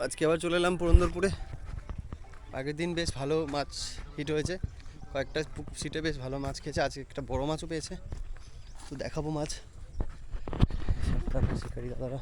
আজকে আবার চলে এলাম পুরন্দরপুরে। আগের দিন বেশ ভালো মাছ হিট হয়েছে, কয়েকটা সিটে বেশ ভালো মাছ খেয়েছে। আজকে একটা বড় মাছও পেয়েছে, তো দেখাবো মাছ। শিকারি দাদারা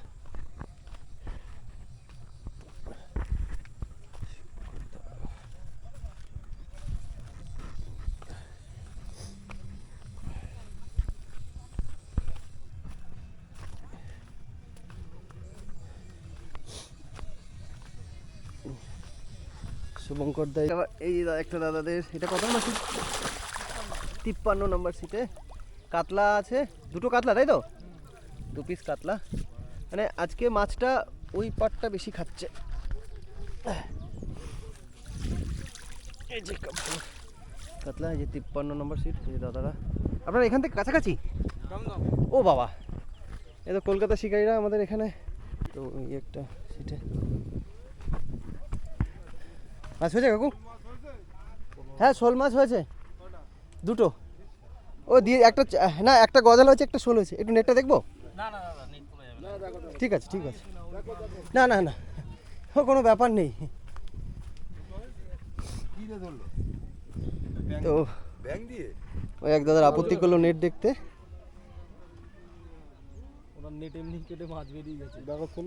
শুভঙ্কর দা, এই একটা দাদাদের, এটা কত নম্বর সিট? 53 নম্বর সিটে কাতলা আছে, দুটো কাতলা, তাই তো? 2 পিস কাতলা। মানে আজকে মাছটা ওই পাটটা বেশি খাচ্ছে। এই যে কাতলা, এই যে 53 নম্বর সিট, এই যে দাদারা। আপনারা এখান থেকে কাছাকাছি? ও বাবা, এই তো কলকাতা শিকারীরা আমাদের এখানে। তো এই একটা সিটে মাছ হয়েছে কাকু? হ্যাঁ, শোল মাছ হয়েছে দুটো। ও দিয়ে একটা, না একটা গজাল হয়েছে, একটা শোল হয়েছে। একটু নেটটা দেখবো? ঠিক আছে ঠিক আছে, না না না, ও কোনো ব্যাপার নেই। তো ওই এক দাদার আপত্তি করলো নেট দেখতে।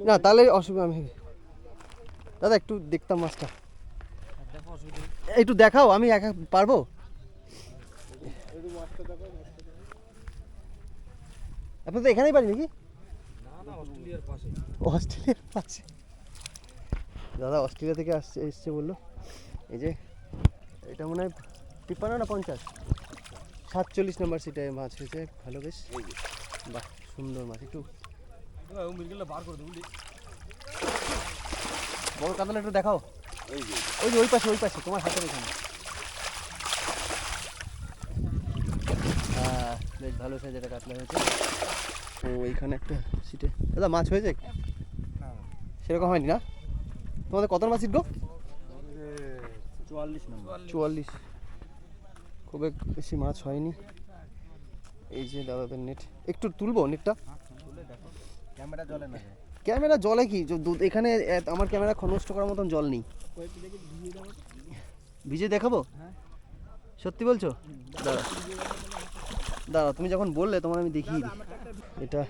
না তাহলে অসুবিধা, আমি দাদা একটু দেখতাম মাছটা, একটু দেখাও। আমি একা পারবো? আপনি তো এখানেই বাড়ি নাকি? অস্ট্রেলিয়ার পাশে। দাদা অস্ট্রেলিয়া থেকে এসছে বললো। এই যে এটা মনে হয় 53 না 50, 47 নম্বর সিটে মাছ হয়েছে ভালো বেশ। বাহ, সুন্দর মাছ। একটু বড় কাতলা একটু দেখাও। ওই যে ওই পাশে, ওই পাশে তোমার হাতের ওখানে। হ্যাঁ, বেশ ভালো সাইজ একটা কাতলা হয়েছে। ও এইখানে একটা সিটে দাদা মাছ হয়েছে সেরকম হয়নি না? তোমাদের কত নম্বর সিট গো? 44 নম্বর। 44, খুব বেশি মাছ হয়নি। এই যে দাদাদের নেট, একটু তুলবো নেটটা? ক্যামেরা জলে না, ক্যামেরা জলে কি এখানে আমার ক্যামেরা নষ্ট করার মতন জল নেই। ভিজে দেখাবো? সত্যি বলছো? দাদা দাদা তুমি যখন বললে তোমার আমি দেখিয়ে দিই। এটা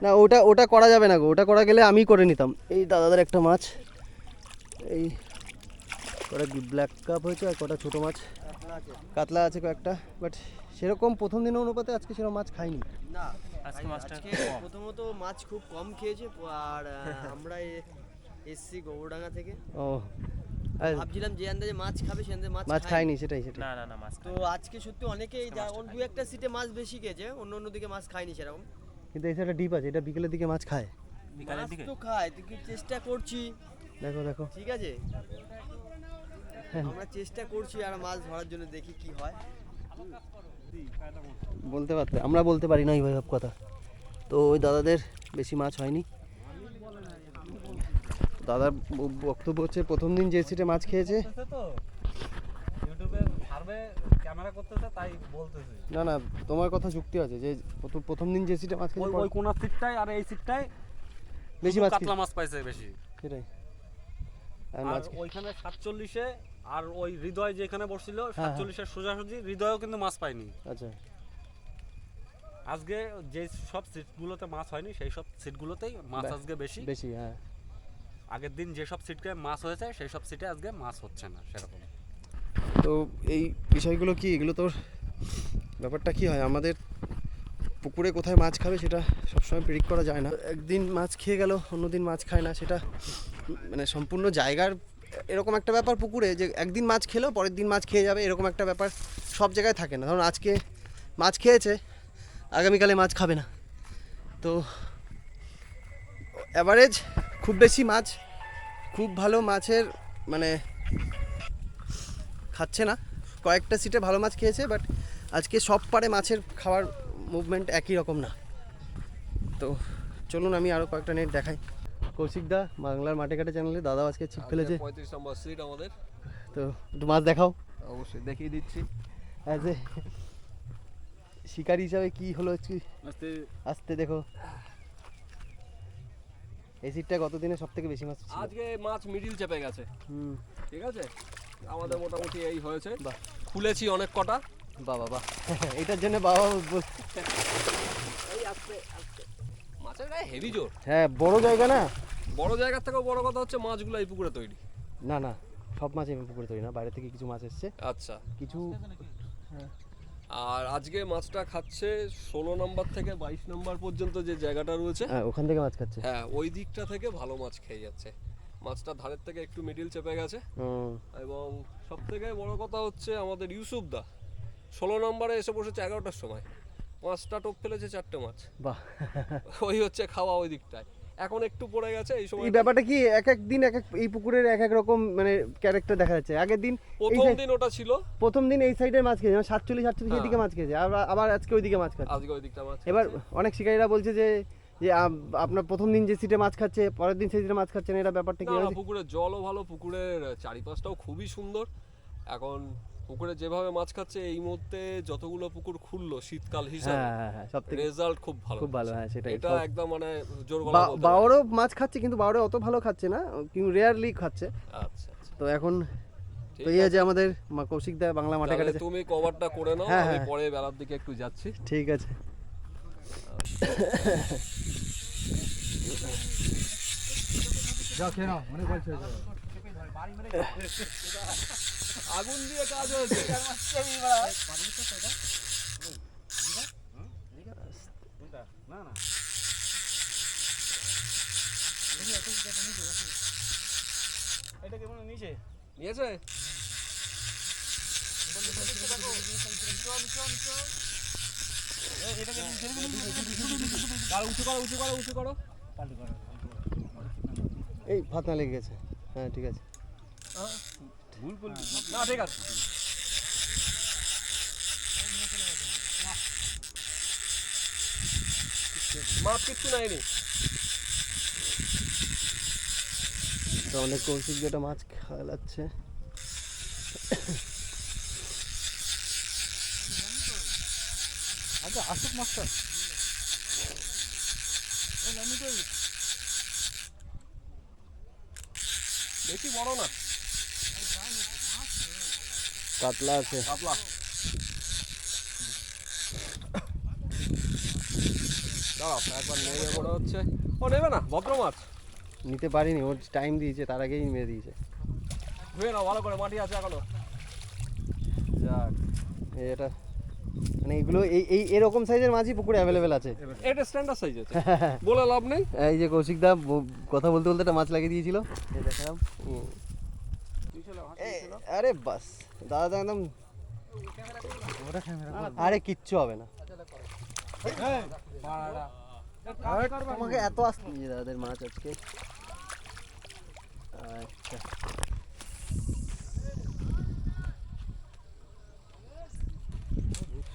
না, ওটা ওটা করা যাবে না গো, ওটা করা গেলে আমি করে নিতাম। এই দাদাদের একটা মাছ, এই কটা ব্ল্যাক কাপ হয়েছে আর কটা ছোটো মাছ কাতলা আছে কয়েকটা। বাট সেরকম প্রথম দিনের অনুপাতে আজকে সেরকম মাছ খাইনি। না, আজকে প্রথমত মাছ খুব কম খেয়েছে। আর আমরা এসছি গৌড়ডাঙ্গা থেকে। ও, ভাবছিলাম যে আন্দাজে মাছ খাবে সে আন্দাজে মাছ খাইনি, সেটাই সেটাই। না না না, মাছ তো আজকে সত্যি অনেকেই দু একটা সিটে মাছ বেশি খেয়েছে, অন্য দিকে মাছ খায়নি সেরকম। কিন্তু এই একটা ডিপ আছে, এটা বিকেলের দিকে মাছ খায়। বিকেলের দিকে তো খায়, তুই চেষ্টা করছি। দেখো দেখো, ঠিক আছে, আমরা চেষ্টা করছি আর মাছ ধরার জন্য, দেখি কি হয়। বলতে পারতে, আমরা বলতে পারি না এইভাবে সব কথা। তো ওই দাদাদের বেশি মাছ হয়নি। দাদার বক্তব্য হচ্ছে প্রথম দিন যে সিটে মাছ খেয়েছে। না না, তোমার কথা যুক্তি আছে যে প্রথম দিন যে সিটে মাছ খেয়েছে ওই কোনা সিটটাই আর এই সিটটাই বেশি মাছ, কাতলা মাছ পাইছে বেশি, সেটাই। আর ওইখানে 47-এ আর ওই হৃদয় যেখানে বসছিল 47-এর সোজাসুজি হৃদয়ও কিন্তু মাছ পায়নি। আচ্ছা, আজকে যে সব সিটগুলোতে মাছ হয়নি সেই সব সিটগুলোতেই মাছ আজকে বেশি বেশি। হ্যাঁ, আগের দিন যে সব সিটে মাছ হয়েছে সেই সব সিটে আজকে মাছ হচ্ছে না সেরকম। তো এই বিষয়গুলো কি, এগুলো তোর ব্যাপারটা কি হয়, আমাদের পুকুরে কোথায় মাছ খাবে সেটা সবসময় প্রেডিক্ট করা যায় না। একদিন মাছ খেয়ে গেল, অন্যদিন মাছ খায় না, সেটা মানে সম্পূর্ণ জায়গার এরকম একটা ব্যাপার পুকুরে, যে একদিন মাছ খেলো পরের দিন মাছ খেয়ে যাবে, এরকম একটা ব্যাপার সব জায়গায় থাকে না। ধরুন আজকে মাছ খেয়েছে, আগামীকালে মাছ খাবে না। তো অ্যাভারেজ খুব বেশি মাছ, খুব ভালো মাছের মানে খাচ্ছে না। কয়েকটা সিটে ভালো মাছ খেয়েছে, বাট আজকে সব পারে মাছের খাওয়ার মুভমেন্ট একই রকম না। তো চলুন আমি আরও কয়েকটা নেট দেখাই। কৌশিক দা, বাংলার মাঠে ঘাটে চ্যানেলে দাদা আজকে ছিপ ফেলেছে। 35 নম্বর সিট আমাদের। তো একটু মাছ দেখাও। অবশ্যই দেখিয়ে দিচ্ছি। অ্যাজ এ শিকারি হিসাবে কি হলো, আজকে আসতে দেখো। এই সিটটা গত দিনে সব থেকে বেশি মাছ ছিল। আজকে মাছ মিডিল চেপে গেছে, হুম, ঠিক আছে। আমাদের মোটামুটি এই হয়েছে, বাহ। খুলেছি অনেক কটা। বাবা বাহ এটার জন্য বাবা এই আস্তে আস্তে মাছের গায়ে হেভি জোর। হ্যাঁ বড় জায়গা না, বড় জায়গার থেকেও বড় কথা হচ্ছে মাছগুলো এই পুকুরে তৈরি। না না সব মাছ এভাবে পুকুরে তৈরি না, বাইরে থেকে কিছু মাছ এসছে, আচ্ছা, কিছু আর আজকে মাছটা খাচ্ছে 16 নম্বর থেকে 22 নম্বর পর্যন্ত যে জায়গাটা রয়েছে, ওখান থেকে মাছ খাচ্ছে। হ্যাঁ ওই দিকটা থেকে ভালো মাছ খেয়ে যাচ্ছে। মাছটা ধারের থেকে একটু মিডিল চেপে গেছে, হুম, এবং সব থেকে বড় কথা হচ্ছে আমাদের ইউসুফ দা 16 নম্বরে এসে বসেছে 11টার সময়, মাছটা টোপ ফেলেছে 4টে মাছ। বাহ ওই হচ্ছে খাওয়া ওই দিকটায়, এখন একটু পড়ে গেছে এই সময়। এই ব্যাপারটা কি এক এক দিন এক এক এই পুকুরের এক এক রকম মানে ক্যারেক্টার দেখা যাচ্ছে। আগের দিন প্রথম দিন ওটা ছিল, প্রথম দিন এই সাইডের মাছ খেয়েছে, 47 হ্যাঁ। এদিকে মাছ খেয়েছে, আবার আজকে ওইদিকে মাছ খাচ্ছে। আজকে ওই দিকটা মাছ এবার খাচ্ছে। অনেক শিকারীরা বলছে যে যে আপনার প্রথম দিন যে সিটে মাছ খাচ্ছে পরের দিন সেই সিটে মাছ খাচ্ছে না, এটা ব্যাপারটা কি না, না, হয়েছে? পুকুরের জলও ভালো, পুকুরের চারিপাশটাও খুবই সুন্দর। এখন পুকুরে যেভাবে মাছ খাচ্ছে এই মুহূর্তে যতগুলো পুকুর খুললো শীতকাল হিসাবে, হ্যাঁ সব থেকে রেজাল্ট খুব ভালো, খুব ভালো, হ্যাঁ সেটাই। এটা একদম মানে জোর গলা বলতে পারি। বাওরও মাছ খাচ্ছে কিন্তু বাওরে অত ভালো খাচ্ছে না, কিন্তু রেয়ারলি খাচ্ছে। আচ্ছা আচ্ছা, তো এখন ঠিক তো এই আছে। যে আমাদের কৌশিক দা বাংলা মাঠে তাহলে কাটে। তুমি কভারটা করে নাও, হ্যাঁ, আমি হ্যাঁ। পরে বেলার দিকে একটু যাচ্ছি। ঠিক আছে। আগুন দিয়ে কাজ হয়েছে। নিয়েছে? উঁচু করো, উঁচু করো, উঁচু করো। এই ফাতনা লেগে গেছে, হ্যাঁ ঠিক আছে। না ঠিক আছে, মাছ কিচ্ছু নাইনি। তো আমাদের কৌশিক যেটা মাছ খেলাচ্ছে। আচ্ছা আসুক মাছটা। বেশি বড় না, কাতলা আছে। পাতলা। দাঁড়াও একবার নেমে মনে হচ্ছে, ও নেবে না, ভদ্র মাছ। নিতে পারিনি, ওর টাইম দিয়েছে, তার আগেই মেরে দিয়েছে। ধুয়ে নাও ভালো করে, মাটি আছে এখনো। যাক এটা মানে এগুলো এই এই এরকম সাইজের মাছই পুকুরে অ্যাভেলেবেল আছে। এটা স্ট্যান্ডার্ড সাইজ আছে, বলে লাভ নেই। এই যে কৌশিক দা কথা বলতে বলতে একটা মাছ লাগিয়ে দিয়েছিল, এই দেখালাম। আরে বাস দাদা একদম, আরে কিচ্ছু হবে না। তোমাকে এত আসতে দিয়েছে দাদাদের মাছ আজকে। আচ্ছা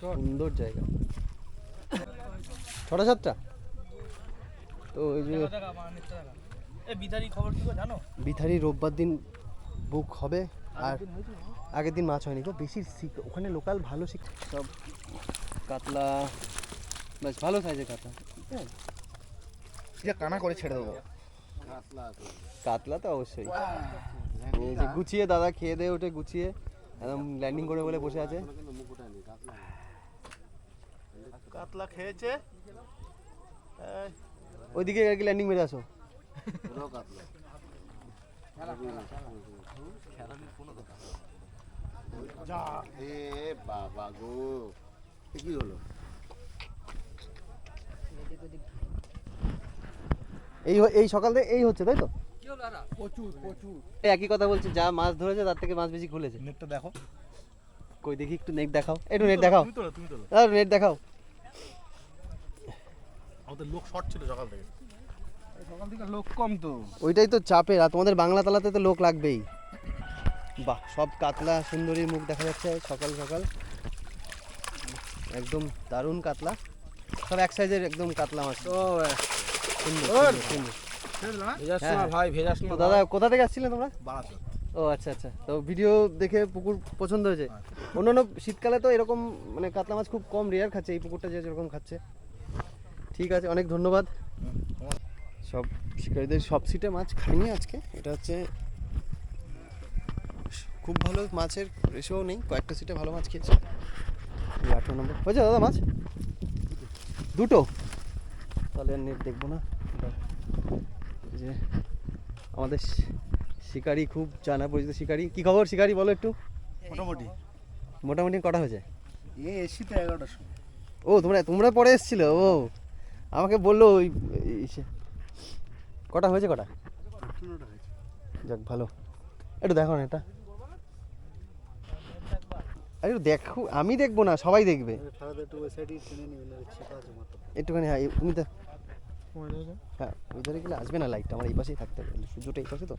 সুন্দর জায়গা, 6টা 7টা। তো ওই যে বিথারি রোববার দিন বুক হবে, আর আগের দিন মাছ হয়নি গো বেশি। ওখানে লোকাল ভালো সব কাতলা, বেশ ভালো সাইজের কাতলা। কানা করে ছেড়ে দেবো। কাতলা তো অবশ্যই। এই যে গুছিয়ে দাদা খেয়ে দিয়ে উঠে গুছিয়ে একদম ল্যান্ডিং করে বলে বসে আছে। কাতলা খেয়েছে, ওইদিকে আর কি ল্যান্ডিং মেরে আসো। এ বাবা গো, কি হলো? এই সকাল থেকে এই হচ্ছে তাই তো? কি হলো দাদা? প্রচুর প্রচুর। একই কথা বলছে, যা মাছ ধরেছে তার থেকে মাছ বেশি খুলেছে। নেটটা দেখো, কই দেখি একটু নেট দেখাও, একটু নেট দেখাও, তুমি তোলো। নেট দেখাও। আমাদের লোক শর্ট ছিল সকাল থেকে, সকাল থেকে লোক কম তো। ওইটাই তো চাপের, আর তোমাদের বাংলা তালাতে তো লোক লাগবেই। বাহ সব কাতলা সুন্দরীর মুখ দেখা যাচ্ছে সকাল সকাল, একদম দারুণ কাতলা, সব এক সাইজের একদম কাতলা মাছ। সুন্দর সুন্দর। হ্যাঁ, ভাই ভেজাস তো দাদা কোথা থেকে আসছিলেন তোমরা? বাড়াতো। ও আচ্ছা আচ্ছা, তো ভিডিও দেখে পুকুর পছন্দ হয়েছে। অন্যান্য শীতকালে তো এরকম মানে কাতলা মাছ খুব কম রেয়ার খাচ্ছে, এই পুকুরটা যে যেরকম খাচ্ছে। ঠিক আছে, অনেক ধন্যবাদ। সব শিকারীদের সব সিটে মাছ খাইনি আজকে। এটা হচ্ছে খুব ভালো মাছের রেশিও নেই, কয়েকটা সিটে ভালো মাছ খেয়েছে। এই 18 নম্বর হয়েছে দাদা মাছ দুটো, তাহলে নেট দেখবো না। এই যে আমাদের শিকারি খুব জানা পরিচিত শিকারি। কি খবর শিকারি বলো একটু? মোটামুটি মোটামুটি কটা হয়েছে? এসি তো 11টার সময়। ও তোমরা পরে এসেছিলে? ও আমাকে বললো ওই কটা হয়েছে কটা? 15টা হয়েছে। যাক ভালো, একটু দেখো না এটা, একটু দেখো। আমি দেখবো না, সবাই দেখবে। ফারাদা একটু ওই সাইডে টেনে নিবেন, ছেঁকা আছে মাত্র। একটুখানি হ্যাঁ তুমি তো হ্যাঁ ওই ধারে গেলে আসবে না লাইটটা, আমার এই পাশেই থাকতে হবে, সূর্যটা এই পাশে তো।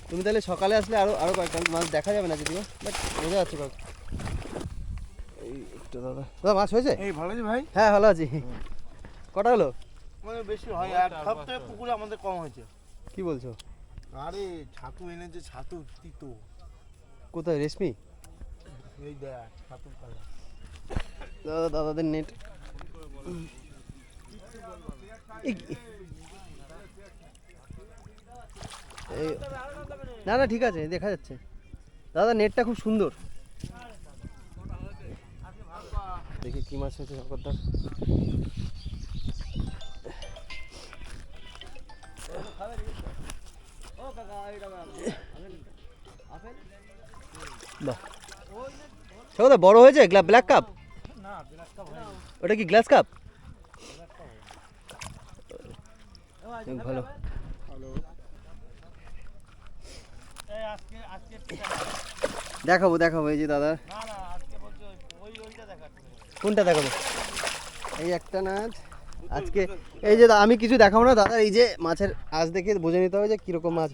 তুমি তাহলে সকালে আসলে আরো কয়েকটা মাছ দেখা যাবে না যদিও, বাট বোঝা যাচ্ছে কয়েক। এই একটু দাদা মাছ হয়েছে? এই ভালো আছি ভাই। হ্যাঁ ভালো আছি। কটা হলো? মানে বেশি হয়, এক সপ্তাহে পুকুরে আমাদের কম হয়েছে। কি বলছো? আরে ছাতু এনেছে, ছাতু তিতো। কোথায় রেশমি? এই দেখ ছাতু কালা। দাদাদের নেট না না ঠিক আছে, দেখা যাচ্ছে। দাদা নেটটা খুব সুন্দর। দেখি কি মাছ হয়েছে শঙ্করদার। বাহ শঙ্করদা বড় হয়েছে। Black cup? ওটা কি গ্লাস কাপ? ভালো। দেখাবো এই যে দাদা। কোনটা দেখাবো? এই একটা না আজকে, এই যে আমি কিছু দেখাবো না দাদা। এই যে মাছের আজ দেখে বুঝে নিতে হবে যে কিরকম মাছ।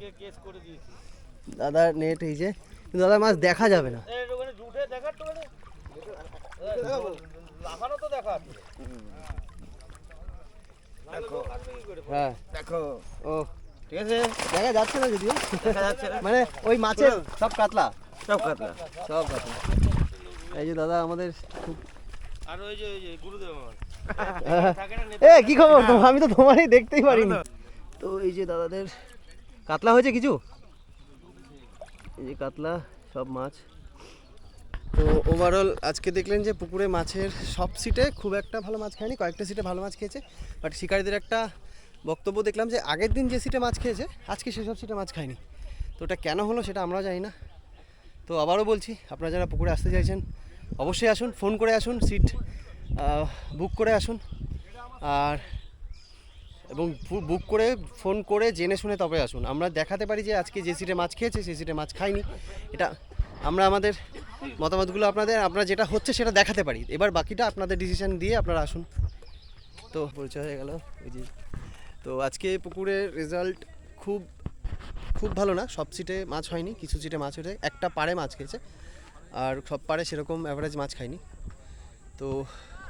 দাদার নেট এই যে, কিন্তু দাদার মাছ দেখা যাবে না। হ্যাঁ দেখো ও ঠিক আছে, দেখা যাচ্ছে না যদিও, দেখা যাচ্ছে না। মানে ওই মাছের সব কাতলা। সব কাতলা। এই যে দাদা আমাদের খুব আর ওই যে গুরুদেব আমার এ কি খবর? আমি তো তোমারই দেখতেই পারিনি। তো এই যে দাদাদের কাতলা হয়েছে কিছু, এই যে কাতলা সব মাছ। তো ওভারঅল আজকে দেখলেন যে পুকুরে মাছের সব সিটে খুব একটা ভালো মাছ খায়নি, কয়েকটা সিটে ভালো মাছ খেয়েছে। বাট শিকারীদের একটা বক্তব্য দেখলাম যে আগের দিন যে সিটে মাছ খেয়েছে আজকে সেসব সিটে মাছ খায়নি। তো ওটা কেন হলো সেটা আমরাও জানি না। তো আবারও বলছি, আপনারা যারা পুকুরে আসতে চাইছেন অবশ্যই আসুন, ফোন করে আসুন, সিট বুক করে আসুন। আর এবং বুক করে ফোন করে জেনে শুনে তবে আসুন। আমরা দেখাতে পারি যে আজকে যে সিটে মাছ খেয়েছে সেই সিটে মাছ খাইনি, এটা আমরা আমাদের মতামতগুলো আপনারা যেটা হচ্ছে সেটা দেখাতে পারি। এবার বাকিটা আপনাদের ডিসিশন দিয়ে আপনারা আসুন। তো পরিচয় হয়ে গেল ওই যে। তো আজকে পুকুরের রেজাল্ট খুব ভালো না, সব সিটে মাছ হয়নি, কিছু সিটে মাছ হয়েছে, একটা পাড়ে মাছ খেয়েছে, আর সব পাড়ে সেরকম অ্যাভারেজ মাছ খায়নি। তো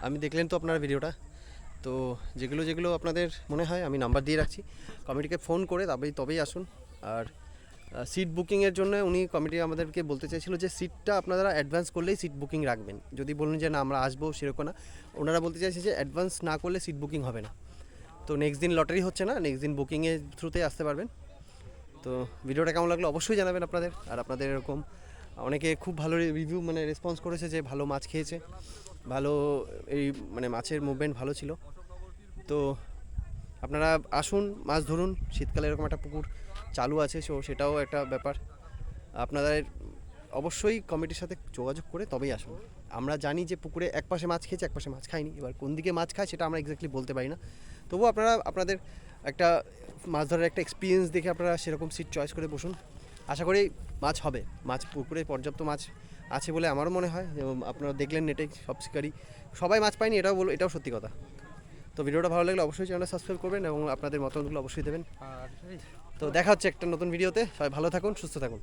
আমি দেখলেন তো আপনারা ভিডিওটা। তো যেগুলো আপনাদের মনে হয় আমি নাম্বার দিয়ে রাখছি, কমিটিকে ফোন করে তবেই আসুন। আর সিট বুকিংয়ের জন্য কমিটি আমাদেরকে বলতে চাইছিল যে সিটটা আপনারা অ্যাডভান্স করলেই সিট বুকিং রাখবেন। যদি বলুন যে না আমরা আসবো সেরকম না, ওনারা বলতে চাইছে যে অ্যাডভান্স না করলে সিট বুকিং হবে না। তো নেক্সট দিন লটারি হচ্ছে না, নেক্সট দিন বুকিংয়ের থ্রুতে আসতে পারবেন। তো ভিডিওটা কেমন লাগলো অবশ্যই জানাবেন আপনাদের। আর আপনাদের এরকম অনেকে খুব ভালো রিভিউ মানে রেসপন্স করেছে যে ভালো মাছ খেয়েছে, ভালো এই মানে মাছের মুভমেন্ট ভালো ছিল। তো আপনারা আসুন, মাছ ধরুন। শীতকালে এরকম একটা পুকুর চালু আছে, সেটাও একটা ব্যাপার। আপনাদের অবশ্যই কমিটির সাথে যোগাযোগ করে তবেই আসুন। আমরা জানি যে পুকুরে এক পাশে মাছ খেয়েছে, এক পাশে মাছ খায়নি, এবার কোন দিকে মাছ খায় সেটা আমরা এক্স্যাক্টলি বলতে পারি না। তবুও আপনারা আপনাদের একটা মাছ ধরার একটা এক্সপিরিয়েন্স দেখে আপনারা সেরকম সিট চয়েস করে বসুন। আশা করি মাছ হবে, মাছ পুকুরে পর্যাপ্ত মাছ আছে বলে আমারও মনে হয়। এবং আপনারা দেখলেন নেটে সব শিকারি সবাই মাছ পায়নি, এটাও সত্যি কথা। তো ভিডিওটা ভালো লাগলে অবশ্যই চ্যানেলটা সাবস্ক্রাইব করবেন এবং আপনাদের মতামতগুলো অবশ্যই দেবেন। তো দেখা হচ্ছে একটা নতুন ভিডিওতে। সবাই ভালো থাকুন, সুস্থ থাকুন।